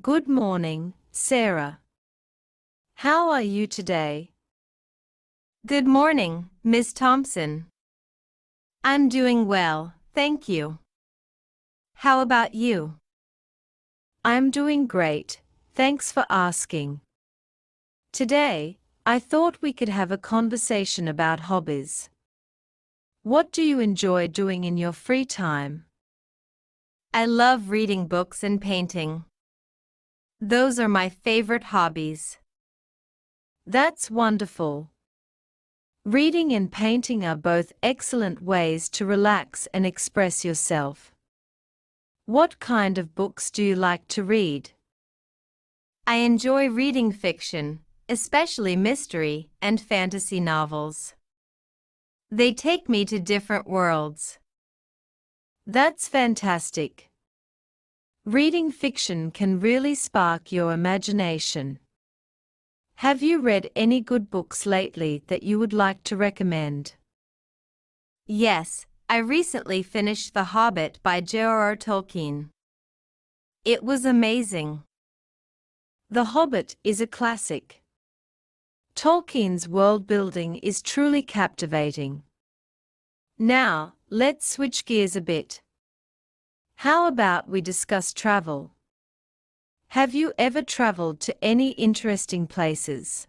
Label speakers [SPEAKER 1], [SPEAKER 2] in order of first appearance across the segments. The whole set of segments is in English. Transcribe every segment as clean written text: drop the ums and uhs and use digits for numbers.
[SPEAKER 1] Good morning, Sarah. How are you today?
[SPEAKER 2] Good morning, Miss Thompson. I'm doing well, thank you. How about you?
[SPEAKER 1] I'm doing great, thanks for asking. Today, I thought we could have a conversation about hobbies. What do you enjoy doing in your free time?
[SPEAKER 2] I love reading books and painting. Those are my favorite hobbies.
[SPEAKER 1] That's wonderful. Reading and painting are both excellent ways to relax and express yourself. What kind of books do you like to read?
[SPEAKER 2] I enjoy reading fiction, especially mystery and fantasy novels. They take me to different worlds.
[SPEAKER 1] That's fantastic. Reading fiction can really spark your imagination. Have you read any good books lately that you would like to recommend?
[SPEAKER 2] Yes, I recently finished The Hobbit by J.R.R. Tolkien. It was amazing.
[SPEAKER 1] The Hobbit is a classic. Tolkien's world-building is truly captivating. Now, let's switch gears a bit. How about we discuss travel? Have you ever traveled to any interesting places?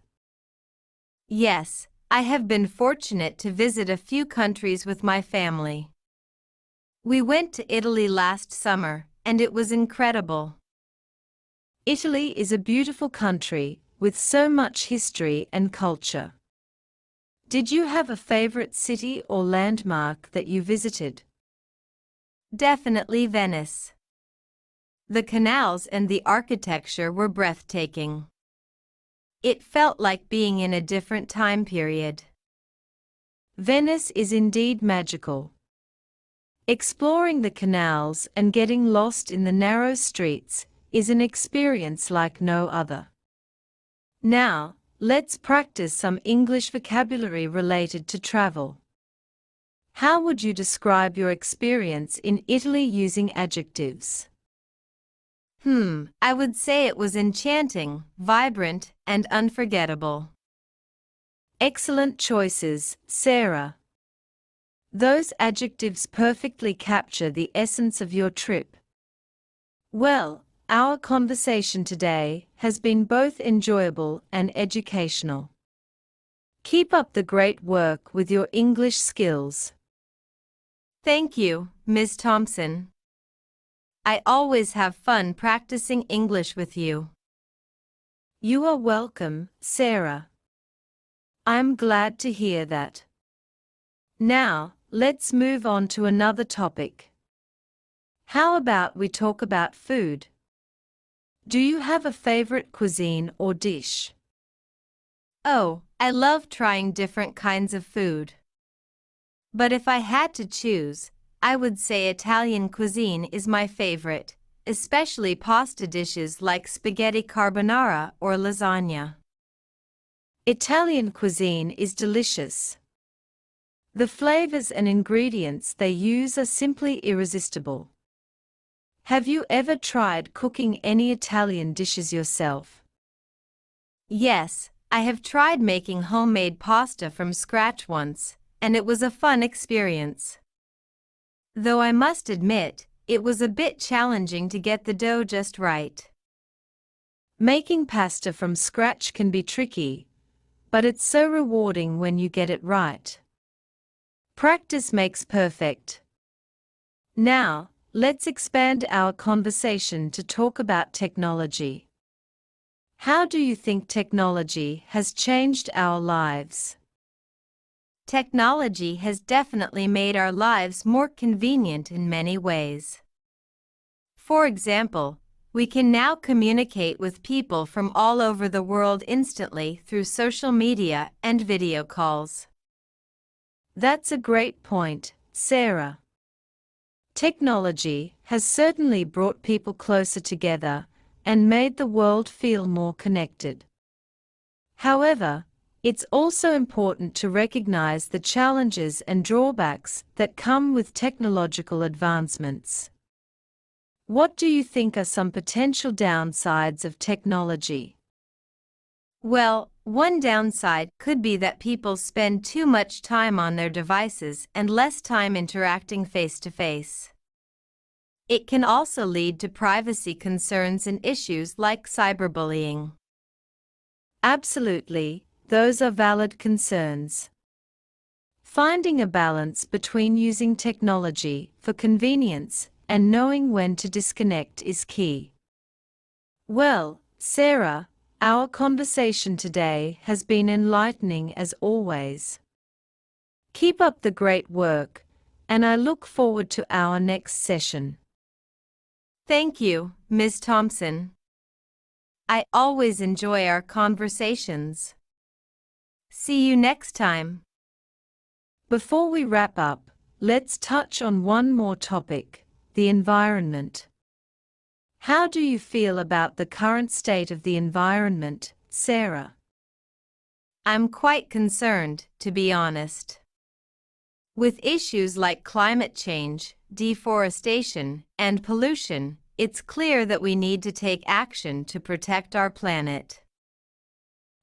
[SPEAKER 2] Yes, I have been fortunate to visit a few countries with my family. We went to Italy last summer, and it was incredible.
[SPEAKER 1] Italy is a beautiful country with so much history and culture. Did you have a favorite city or landmark that you visited?
[SPEAKER 2] Definitely Venice. The canals and the architecture were breathtaking. It felt like being in a different time period.
[SPEAKER 1] Venice is indeed magical. Exploring the canals and getting lost in the narrow streets is an experience like no other. Now, let's practice some English vocabulary related to travel. How would you describe your experience in Italy using adjectives?
[SPEAKER 2] I would say it was enchanting, vibrant, and unforgettable.
[SPEAKER 1] Excellent choices, Sarah. Those adjectives perfectly capture the essence of your trip. Well, our conversation today has been both enjoyable and educational. Keep up the great work with your English skills.
[SPEAKER 2] Thank you, Ms. Thompson. I always have fun practicing English with you.
[SPEAKER 1] You are welcome, Sarah. I'm glad to hear that. Now, let's move on to another topic. How about we talk about food? Do you have a favorite cuisine or dish?
[SPEAKER 2] Oh, I love trying different kinds of food. But if I had to choose, I would say Italian cuisine is my favorite, especially pasta dishes like spaghetti carbonara or lasagna.
[SPEAKER 1] Italian cuisine is delicious. The flavors and ingredients they use are simply irresistible. Have you ever tried cooking any Italian dishes yourself?
[SPEAKER 2] Yes, I have tried making homemade pasta from scratch once, and it was a fun experience. Though I must admit, it was a bit challenging to get the dough just right.
[SPEAKER 1] Making pasta from scratch can be tricky, but it's so rewarding when you get it right. Practice makes perfect. Now, let's expand our conversation to talk about technology. How do you think technology has changed our lives?
[SPEAKER 2] Technology has definitely made our lives more convenient in many ways. For example, we can now communicate with people from all over the world instantly through social media and video calls.
[SPEAKER 1] That's a great point, Sarah. Technology has certainly brought people closer together and made the world feel more connected. However, it's also important to recognize the challenges and drawbacks that come with technological advancements. What do you think are some potential downsides of technology?
[SPEAKER 2] Well, one downside could be that people spend too much time on their devices and less time interacting face to face. It can also lead to privacy concerns and issues like cyberbullying.
[SPEAKER 1] Absolutely, those are valid concerns. Finding a balance between using technology for convenience and knowing when to disconnect is key. Well, Sarah, our conversation today has been enlightening as always. Keep up the great work, and I look forward to our next session.
[SPEAKER 2] Thank you, Ms. Thompson. I always enjoy our conversations. See you next time.
[SPEAKER 1] Before we wrap up, let's touch on one more topic, the environment. How do you feel about the current state of the environment, Sarah?
[SPEAKER 2] I'm quite concerned, to be honest. With issues like climate change, deforestation, and pollution, it's clear that we need to take action to protect our planet.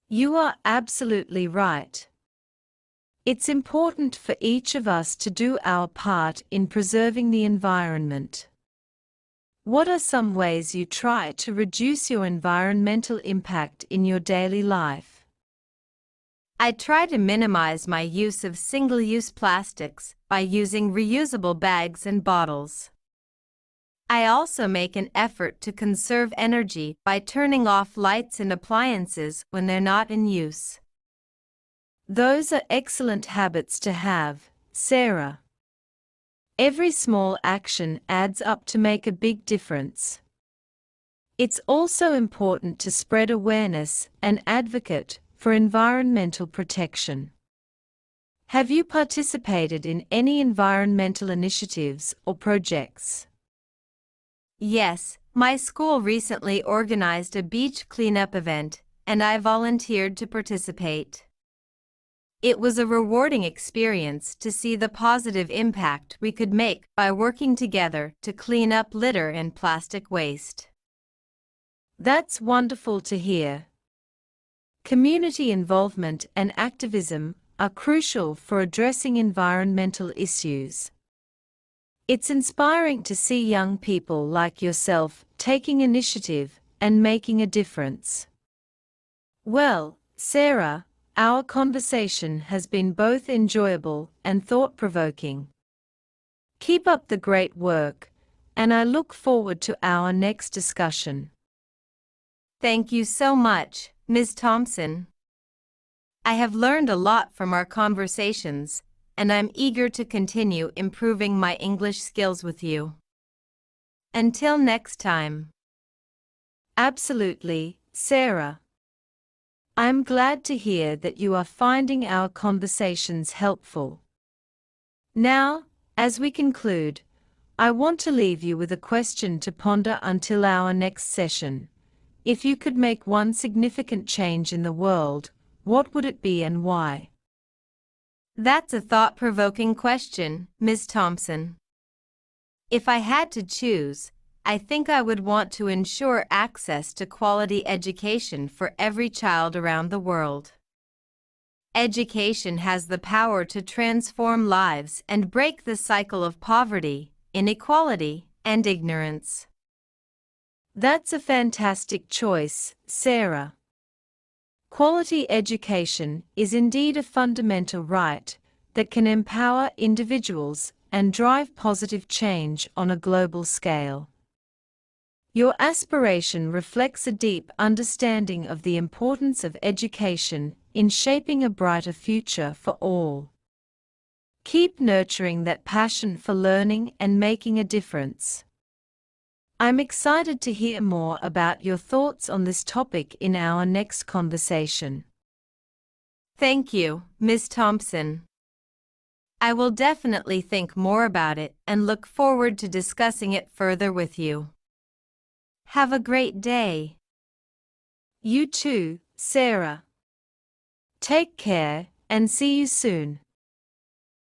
[SPEAKER 1] You are absolutely right. It's important for each of us to do our part in preserving the environment. What are some ways you try to reduce your environmental impact in your daily life?
[SPEAKER 2] I try to minimize my use of single-use plastics by using reusable bags and bottles. I also make an effort to conserve energy by turning off lights and appliances when they're not in use.
[SPEAKER 1] Those are excellent habits to have, Sarah. Every small action adds up to make a big difference. It's also important to spread awareness and advocate for environmental protection. Have you participated in any environmental initiatives or projects?
[SPEAKER 2] Yes, my school recently organized a beach cleanup event, and I volunteered to participate. It was a rewarding experience to see the positive impact we could make by working together to clean up litter and plastic waste.
[SPEAKER 1] That's wonderful to hear. Community involvement and activism are crucial for addressing environmental issues. It's inspiring to see young people like yourself taking initiative and making a difference. Well, Sarah, our conversation has been both enjoyable and thought-provoking. Keep up the great work, and I look forward to our next discussion.
[SPEAKER 2] Thank you so much, Ms. Thompson. I have learned a lot from our conversations, and I'm eager to continue improving my English skills with you. Until next time.
[SPEAKER 1] Absolutely, Sarah. I'm glad to hear that you are finding our conversations helpful. Now, as we conclude, I want to leave you with a question to ponder until our next session. If you could make one significant change in the world, what would it be and why?
[SPEAKER 2] That's a thought-provoking question, Ms. Thompson. If I had to choose, I think I would want to ensure access to quality education for every child around the world. Education has the power to transform lives and break the cycle of poverty, inequality, and ignorance.
[SPEAKER 1] That's a fantastic choice, Sarah. Quality education is indeed a fundamental right that can empower individuals and drive positive change on a global scale. Your aspiration reflects a deep understanding of the importance of education in shaping a brighter future for all. Keep nurturing that passion for learning and making a difference. I'm excited to hear more about your thoughts on this topic in our next conversation.
[SPEAKER 2] Thank you, Ms. Thompson. I will definitely think more about it and look forward to discussing it further with you. Have a great day.
[SPEAKER 1] You too, Sarah. Take care and see you soon.